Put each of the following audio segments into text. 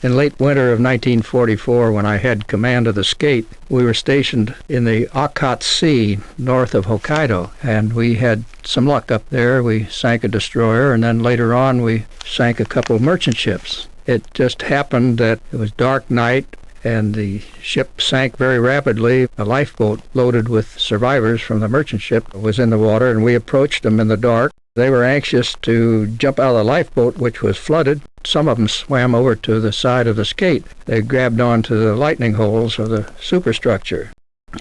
In late winter of 1944, when I had command of the skate, we were stationed in the Okhotsk north of Hokkaido, and we had some luck up there. We sank a destroyer, and then later on we sank a couple of merchant ships. It just happened that it was dark night, and the ship sank very rapidly. A lifeboat loaded with survivors from the merchant ship was in the water, and we approached them in the dark. They were anxious to jump out of the lifeboat, which was flooded. Some of them swam over to the side of the skate. They grabbed onto the lightning holes of the superstructure.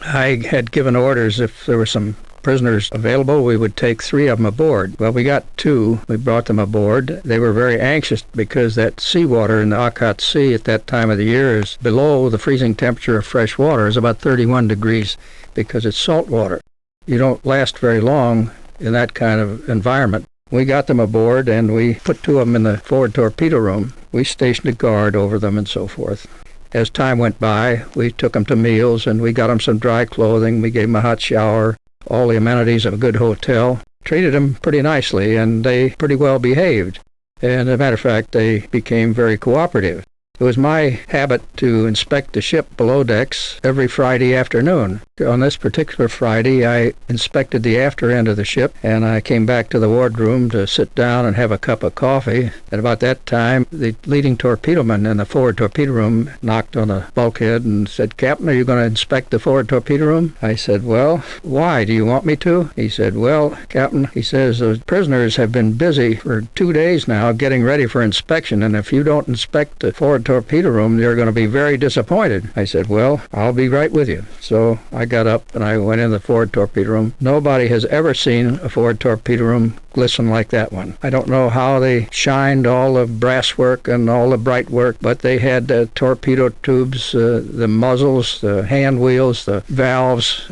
I had given orders if there were some prisoners available, we would take 3 of them aboard. Well, we got 2. We brought them aboard. They were very anxious because that seawater in the Okhotsk Sea at that time of the year is below the freezing temperature of fresh water. It's about 31 degrees because it's salt water. You don't last very long in that kind of environment. We got them aboard, and we put 2 of them in the forward torpedo room. We stationed a guard over them and so forth. As time went by, we took them to meals, and we got them some dry clothing. We gave them a hot shower, all the amenities of a good hotel. Treated them pretty nicely, and they pretty well behaved. And as a matter of fact, they became very cooperative. It was my habit to inspect the ship below decks every Friday afternoon. On this particular Friday, I inspected the after end of the ship, and I came back to the wardroom to sit down and have a cup of coffee. At about that time, the leading torpedo-man in the forward torpedo room knocked on the bulkhead and said, "Captain, are you going to inspect the forward torpedo room?" I said, "Well, why? Do you want me to?" He said, "Well, Captain," he says, "those prisoners have been busy for 2 days now getting ready for inspection, and if you don't inspect the forward torpedo room, they're going to be very disappointed." I said, "Well, I'll be right with you." So I got up and I went in the forward torpedo room. Nobody has ever seen a forward torpedo room glisten like that one. I don't know how they shined all the brass work and all the bright work, but they had torpedo tubes, the muzzles, the hand wheels, the valves,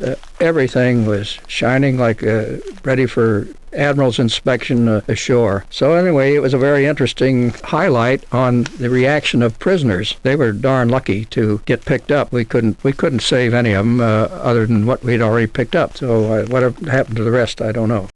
everything was shining like ready for admiral's inspection ashore. So anyway, it was a very interesting highlight on the reaction of prisoners. They were darn lucky to get picked up. We couldn't save any of them other than what we'd already picked up. So what happened to the rest, I don't know.